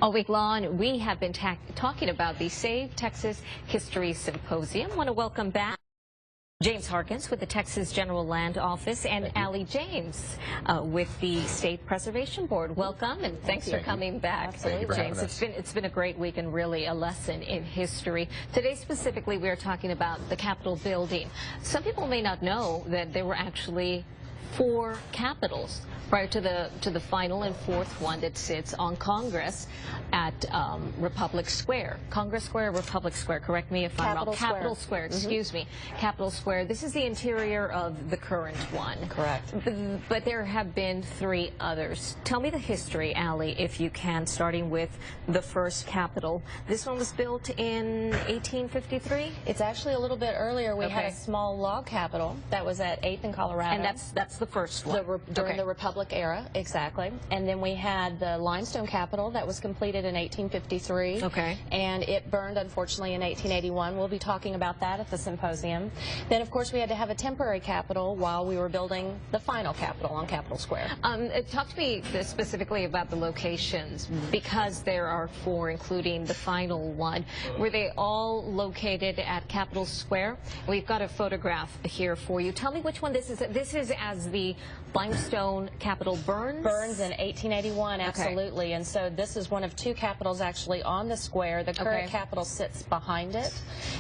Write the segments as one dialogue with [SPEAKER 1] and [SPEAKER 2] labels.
[SPEAKER 1] All week long, we have been talking about the Save Texas History Symposium. I want to welcome back James Harkins with the Texas General Land Office and Allie James with the State Preservation Board. Welcome and thanks for coming back.
[SPEAKER 2] Absolutely.
[SPEAKER 1] James, it's been a great week and really a lesson in history. Today specifically we are talking about the Capitol building. Some people may not know that there were actually 4 capitals prior to the final and 4th one that sits on Congress at Republic Square. Congress Square, Republic Square, correct me if I'm wrong. Capitol Square, excuse me. Capitol Square. This is the interior of the current one.
[SPEAKER 2] Correct.
[SPEAKER 1] But there have been 3 others. Tell me the history, Allie, if you can, starting with the first Capitol. This one was built in 1853?
[SPEAKER 2] It's actually a little bit earlier. We had a small log capitol that was at 8th and Colorado.
[SPEAKER 1] And that's the first one?
[SPEAKER 2] During the Republic era, exactly. And then we had the limestone capitol that was completed in 1853.
[SPEAKER 1] Okay.
[SPEAKER 2] And it burned, unfortunately, in 1881. We'll be talking about that at the symposium. Then, of course, we had to have a temporary capitol while we were building the final capitol on Capitol Square.
[SPEAKER 1] Talk to me specifically about the locations, because there are 4, including the final one. Were they all located at Capitol Square? We've got a photograph here for you. Tell me which one this is. This is as the limestone capitol burns?
[SPEAKER 2] Burns in 1881, absolutely. Okay. And so this is one of 2 capitols actually on the square. The current capitol sits behind it.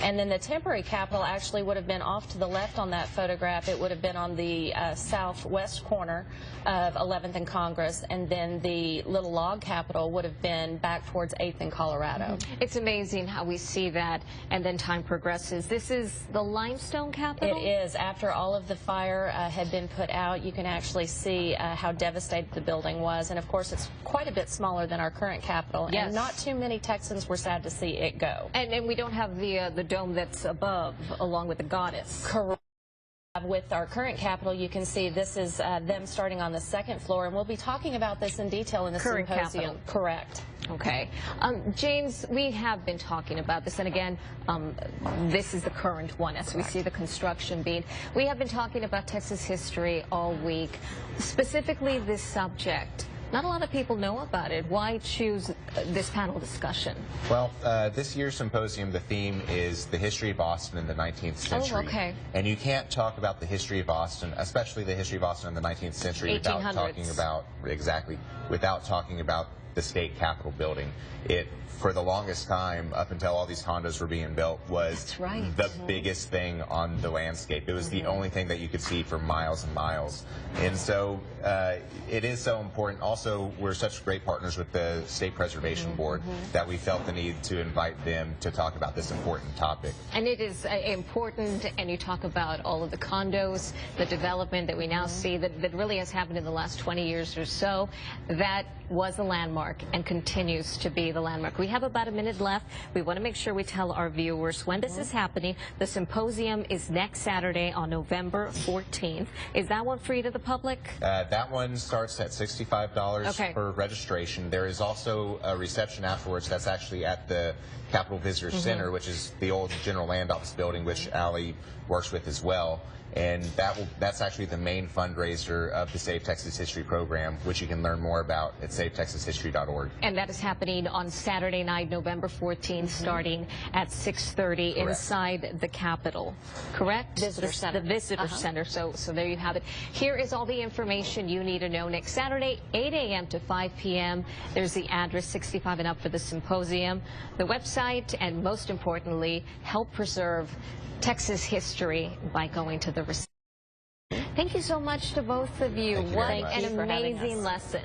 [SPEAKER 2] And then the temporary capitol actually would have been off to the left on that photograph. It would have been on the southwest corner of 11th and Congress. And then the little log capitol would have been back towards 8th and Colorado.
[SPEAKER 1] It's amazing how we see that and then time progresses. This is the limestone capitol?
[SPEAKER 2] It is. After all of the fire had been put out, you can actually see how devastated the building was. And of course, it's quite a bit smaller than our current capitol.
[SPEAKER 1] Yes.
[SPEAKER 2] And not too many Texans were sad to see it go.
[SPEAKER 1] And we don't have the dome that's above, along with the goddess.
[SPEAKER 2] Correct. With our current capitol, you can see this is them starting on the 2nd floor, and we'll be talking about this in detail in the symposium.
[SPEAKER 1] Capitol.
[SPEAKER 2] Correct.
[SPEAKER 1] Okay. James, we have been talking about this, and again, this is the current one as we see the construction being. We have been talking about Texas history all week, specifically this subject. Not a lot of people know about it. Why choose this panel discussion?
[SPEAKER 3] Well, this year's symposium, the theme is the history of Boston in the 19th century.
[SPEAKER 1] Oh, okay.
[SPEAKER 3] And you can't talk about the history of Boston, especially the history of Boston in the 19th century, without talking about the state capitol building. It, for the longest time, up until all these condos were being built, was the biggest thing on the landscape. It was the only thing that you could see for miles and miles. And so it is so important. Also, we're such great partners with the State Preservation Board that we felt the need to invite them to talk about this important topic.
[SPEAKER 1] And it is important, and you talk about all of the condos, the development that we now see that really has happened in the last 20 years or so. That was a landmark and continues to be the landmark. We have about a minute left. We want to make sure we tell our viewers when this is happening. The symposium is next Saturday on November 14th. Is that one free to the public?
[SPEAKER 3] That one starts at $65 per registration. There is also a reception afterwards that's actually at the Capitol Visitor Center, which is the old General Land Office building, which Allie works with as well. And that's actually the main fundraiser of the Save Texas History program, which you can learn more about at savetexashistory.org.
[SPEAKER 1] And that is happening on Saturday night, November 14th, starting at 6:30 inside the Capitol. Correct?
[SPEAKER 2] Visitor Center.
[SPEAKER 1] The Visitor Center. So there you have it. Here is all the information you need to know. Next Saturday, 8 a.m. to 5 p.m. There's the address, 65 and up for the symposium, the website, and most importantly, help preserve Texas history by going to the reception. Thank you so much to both of you. What an amazing lesson.